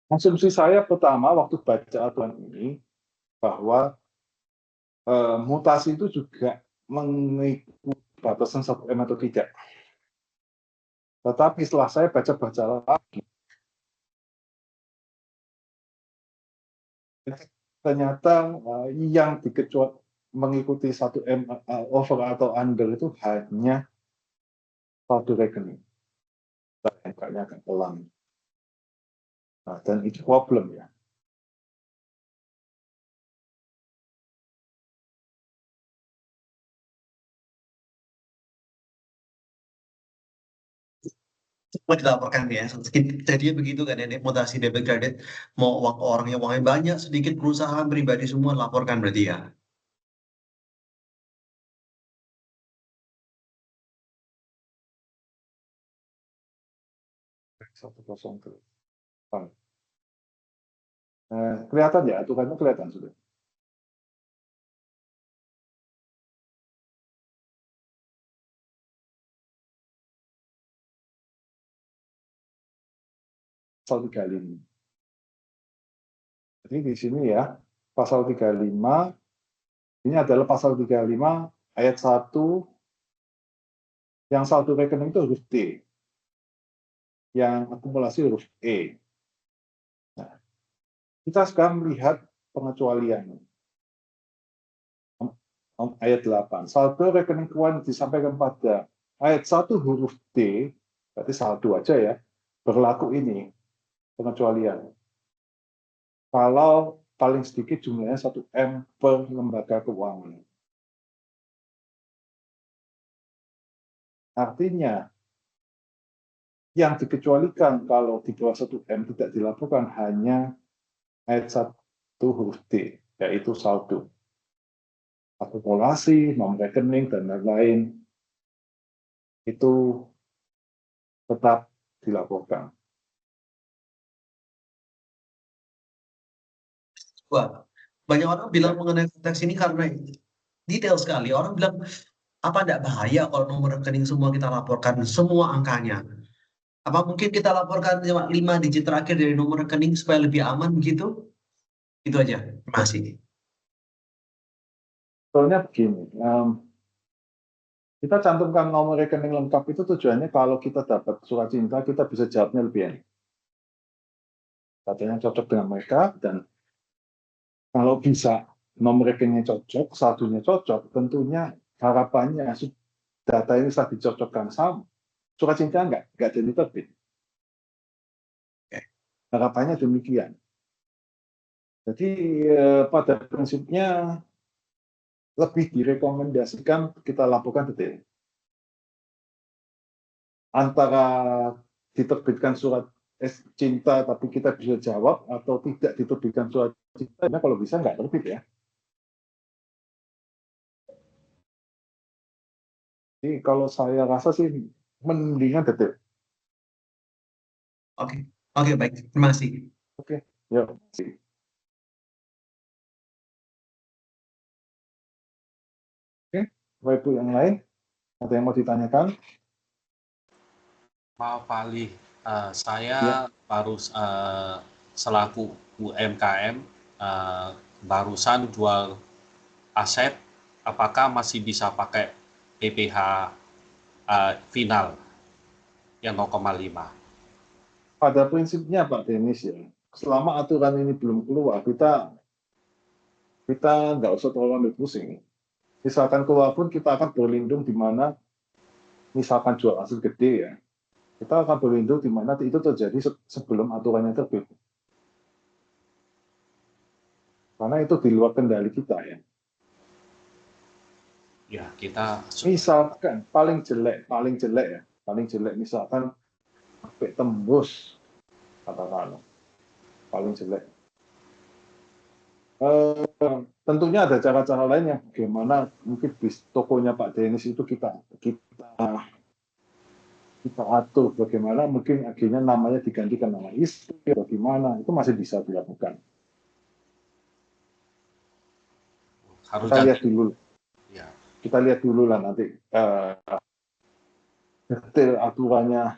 Asumsi saya pertama waktu baca aturan ini bahwa mutasi itu juga mengikuti batasan 1 M atau tidak. Tetapi setelah saya baca-baca lagi, ternyata yang mengikuti 1 M over atau under itu hanya saldo rekening. Kayaknya agak pelan. Nah, dan itu problem ya. Semua dilaporkan ya. Jadi begitu kan ya, mutasi debit kredit. Mau uang orang yang uangnya banyak, sedikit perusahaan pribadi semua laporkan berarti ya. Kelihatan ya, aturannya kelihatan sudah. Pasal 35. Jadi di sini ya, pasal 35, ini adalah pasal 35 ayat 1, yang saldo rekening itu huruf D, yang akumulasi huruf E. Nah, kita sekarang melihat pengecualian. Ayat 8, saldo rekening keuangan disampaikan pada ayat 1 huruf D, berarti saldo aja ya, berlaku ini, pengecualian. Kalau paling sedikit jumlahnya 1 M per lembaga keuangan. Artinya, yang dikecualikan kalau di bawah 1 M tidak dilaporkan hanya ayat 1 huruf D, yaitu saldo. Akumulasi, nomor rekening, dan lain-lain, itu tetap dilaporkan. Wah, banyak orang bilang mengenai konteks ini karena detail sekali. Orang bilang, apa tidak bahaya kalau nomor rekening semua kita laporkan, semua angkanya? Apa mungkin kita laporkan 5 digit terakhir dari nomor rekening supaya lebih aman begitu? Itu aja. Terima kasih. Soalnya begini, kita cantumkan nomor rekening lengkap itu tujuannya kalau kita dapat surat cinta, kita bisa jawabnya lebih enak. Katanya cocok dengan mereka, dan kalau bisa nomor rekeningnya cocok, saldonya cocok, tentunya harapannya data ini bisa dicocokkan sama. Surat cinta nggak jadi terbit. Harapannya demikian. Jadi pada prinsipnya lebih direkomendasikan kita laporkan detail. Antara diterbitkan surat cinta tapi kita bisa jawab, atau tidak diterbitkan surat cinta, kalau bisa nggak terbit ya. Jadi kalau saya rasa sih mendingan detail. Oke, baik. Terima kasih. Oke, ya. Oke, Bapak Ibu yang lain, ada yang mau ditanyakan? Pak Fali, saya baru selaku UMKM barusan jual aset, apakah masih bisa pakai PPh final? yang 0,5. Pada prinsipnya Pak Denis ya, selama aturan ini belum keluar, kita nggak usah terlalu ambil pusing. Misalkan keluar pun kita akan berlindung di mana, misalkan jual hasil gede ya, kita akan berlindung di mana itu terjadi sebelum aturannya terbit. Karena itu di luar kendali kita ya. Ya, kita Misalkan paling jelek misalkan sampai tembus katakanlah paling jelek. Tentunya ada cara-cara lain yang bagaimana mungkin tokonya Pak Denis itu kita atur bagaimana mungkin akhirnya namanya digantikan nama istri bagaimana itu masih bisa dilakukan. harus Kita lihat dulu. Ya. Kita lihat dulu lah nanti detail aturannya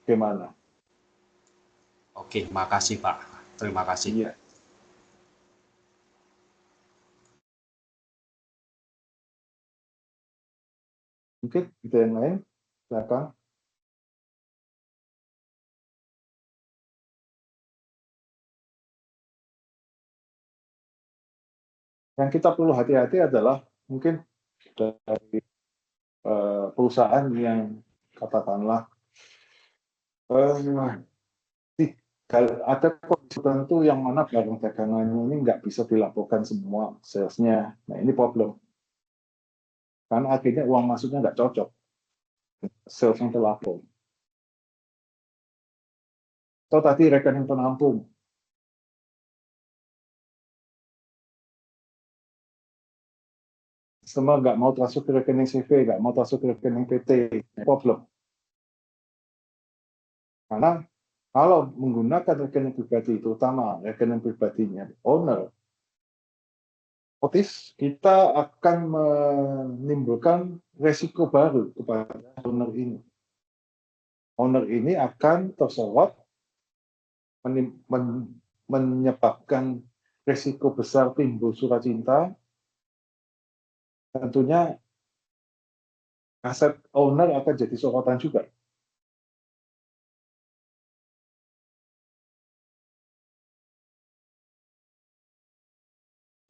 bagaimana. Oke, makasih Pak. Terima kasih. Iya. Mungkin ada yang lain, silakan. Yang kita perlu hati-hati adalah mungkin dari perusahaan yang katakanlah ada kondisi tertentu yang mana barang dagangannya ini nggak bisa dilaporkan semua salesnya. Nah ini problem. Karena akhirnya uang masuknya nggak cocok. Sales yang terlapor. Atau tadi rekening penampung. Semua nggak mau transfer ke rekening CV, nggak mau transfer ke rekening PT. Problem. Karena kalau menggunakan rekening pribadi, terutama rekening pribadinya owner, otomatis kita akan menimbulkan resiko baru kepada owner ini. Owner ini akan tersorot, menyebabkan resiko besar timbul suracinta. Tentunya aset owner akan jadi sorotan juga.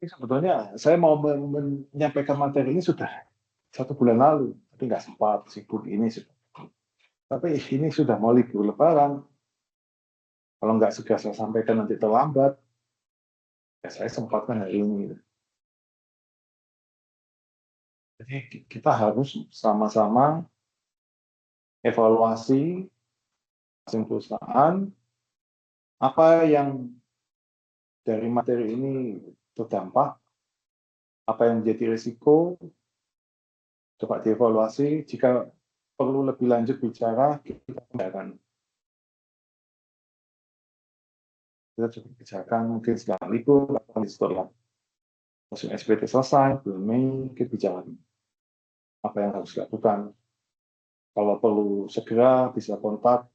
Sebetulnya saya mau menyampaikan materi ini sudah 1 bulan lalu, tapi nggak sempat, sibuk ini. Tapi ini sudah mau libur lebaran. Kalau nggak segera saya sampaikan nanti terlambat, ya saya sempatkan hari ini. Jadi kita harus sama-sama evaluasi masing perusahaan, apa yang dari materi ini terdampak, apa yang menjadi risiko, coba dievaluasi. Jika perlu lebih lanjut bicara, kita akan coba bicarakan mungkin setelah libur atau setelah musim SPT selesai, bulan Mei, kita bicara apa yang harus dilakukan. Kalau perlu segera bisa kontak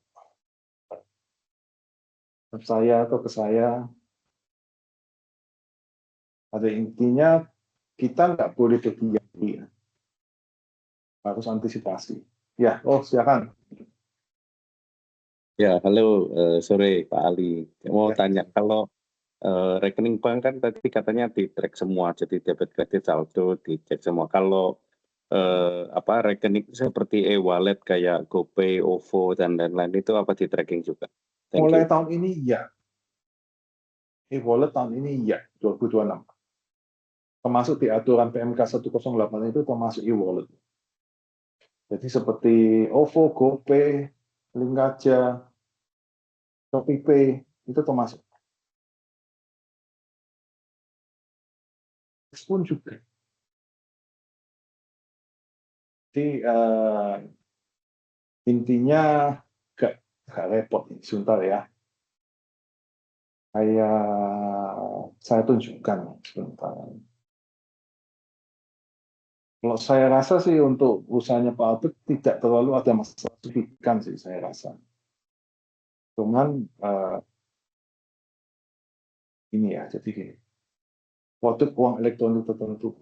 ke saya atau ke saya. Pada intinya kita nggak boleh berdiam diri, harus antisipasi. Ya, silakan. Ya, halo, sore Pak Ali. Mau Ya. tanya, kalau rekening bank kan tadi katanya di-track semua, jadi debit kredit saldo dicek semua. Kalau rekening seperti e-wallet kayak GoPay, OVO dan lain-lain itu apa di-tracking juga? Thank Mulai you. tahun ini ya. E-wallet tahun ini ya, 2026. Termasuk di aturan PMK 108 itu termasuk e-wallet. Jadi seperti OVO, GoPay, Link-Aja, ShopeePay, itu termasuk. Pun juga. Jadi intinya gak repot ini, sebentar ya. Saya tunjukkan sebentar. Kalau saya rasa sih untuk usahanya Pak Albert tidak terlalu ada masalah signifikan sih saya rasa. Cuman ini ya, jadi gini. Produk uang elektronik tertentu.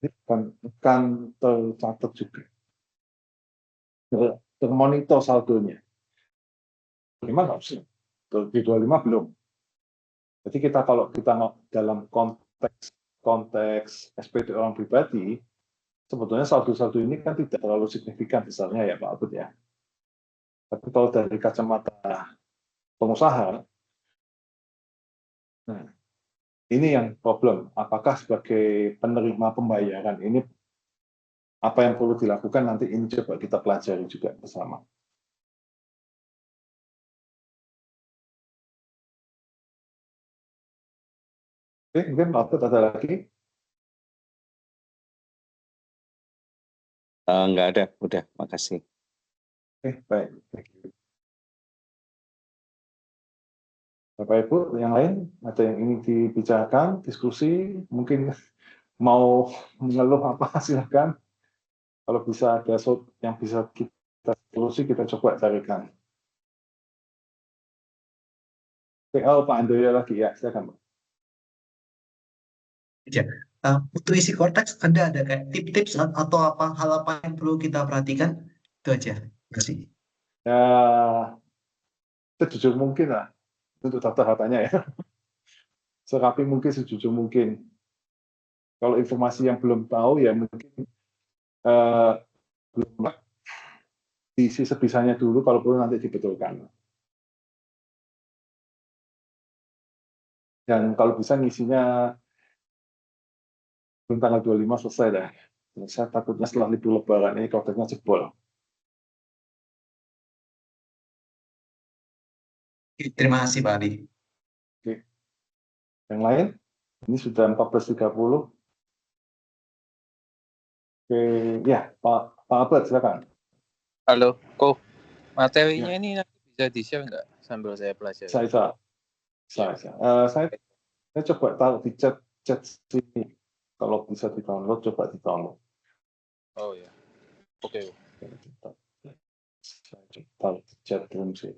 akan tercatat juga, termonitor saldonya. 5 nggak usah, di 25 belum. Jadi kalau kita dalam konteks SPT orang pribadi, sebetulnya saldo-saldo ini kan tidak terlalu signifikan besarnya ya Pak Abud ya. Tapi kalau dari kacamata pengusaha, nah, ini yang problem. Apakah sebagai penerima pembayaran ini apa yang perlu dilakukan nanti ini coba kita pelajari juga bersama. Oke, mungkin Pak Abud ada lagi? Nggak ada, udah, makasih. Oke, baik. Thank you. Bapak Ibu, yang lain ada yang ingin dibicarakan, diskusi, mungkin mau mengeluh apa silakan. Kalau bisa ada yang bisa kita solusi, kita coba carikan. Oke, Pak Andoyo lagi ya, silakan Pak. Ya. Untuk isi Cortex, Anda ada kayak tips-tips atau hal apa yang perlu kita perhatikan? Itu aja. Terima kasih. Ya, sejujur mungkin lah untuk data-datanya ya. Serapi mungkin, sejujur mungkin. Kalau informasi yang belum tahu ya mungkin belum diisi sebisanya dulu, kalau perlu nanti dibetulkan. Dan kalau bisa ngisinya belum tanggal 25 selesai dah. Saya takutnya setelah libur lebaran ini kodenya jebol. Terima kasih Pak Ali. Oke. Yang lain? Ini sudah 14.30. Oke, ya Pak Abad silakan. Halo, kok materinya Ya. ini nanti bisa di-share nggak sambil saya pelajari? Saya coba taruh di chat sini. Kalau bisa di-download, coba di-download. Oh ya, oke. Saya coba taruh di chat room sih.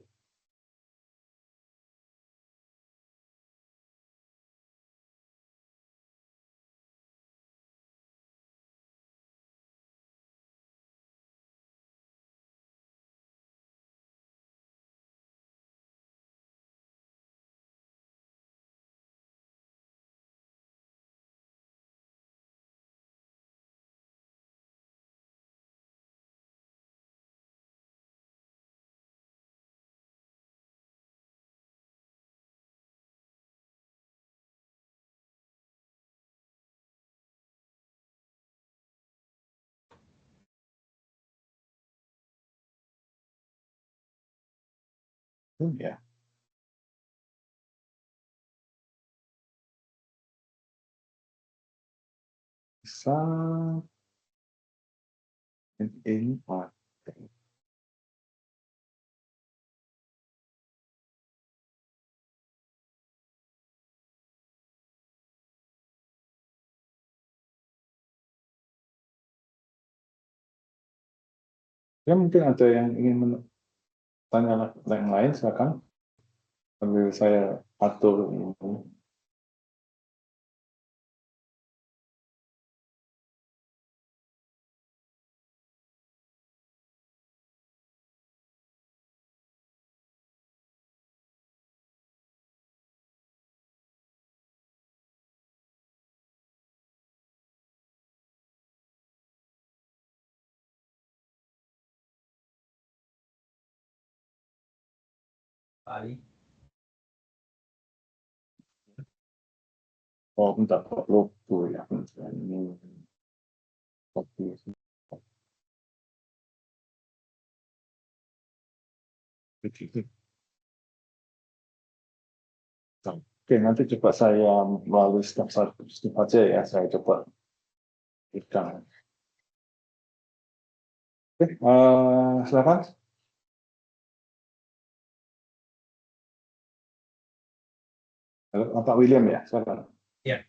Ya. Bisa ini Pak. Ya mungkin ada yang ingin tanya yang lain, silakan. Sambil saya atur ini. Pak Ali. Oh, bentar, logo ya. Ini copy. Oke, nanti coba saya melalui step aja ya, saya coba ikan. Oke, silakan. Pak William ya, silakan. Ya.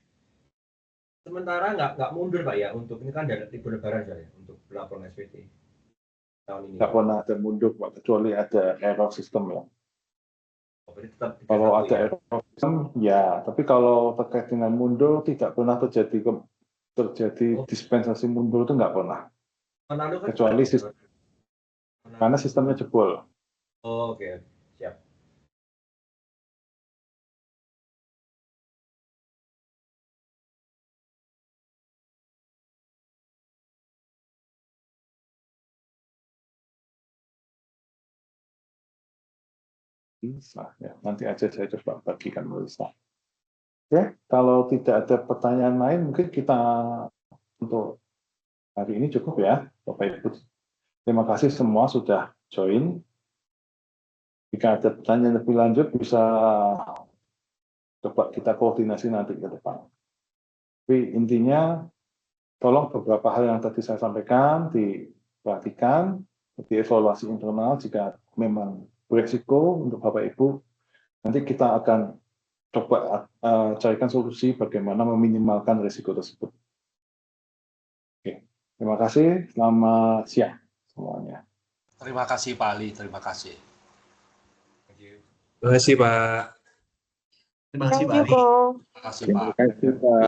Sementara nggak mundur Pak ya, untuk ini kan ada libur lebaran saya untuk pelaporan SPT tahun ini. Nggak pernah ada mundur, Pak, kecuali ada error sistem ya. Tetap Kalau ada ya. error sistem, ya. Tapi kalau terkait dengan mundur, tidak pernah terjadi terjadi dispensasi mundur itu nggak pernah, Tahun lalu kan kecuali juga ada, Bro. karena sistemnya jebol. Oh, oke. Siap. Bisa ya, nanti aja saya coba bagikan Melisa. Oke, kalau tidak ada pertanyaan lain, mungkin kita untuk hari ini cukup ya, Bapak Ibu. Terima kasih semua sudah join. Jika ada pertanyaan lebih lanjut, bisa coba kita koordinasi nanti ke depan. Tapi intinya, tolong beberapa hal yang tadi saya sampaikan diperhatikan, dievaluasi internal jika memang beresiko untuk Bapak Ibu. Nanti kita akan coba carikan solusi bagaimana meminimalkan risiko tersebut. Oke, terima kasih. Selamat siang semuanya. Terima kasih Pak Ali, terima kasih. Thank you. Terima kasih Pak. Terima kasih Thank Pak you, Ali. Ko. Terima kasih Terima Pak. kasih Pak.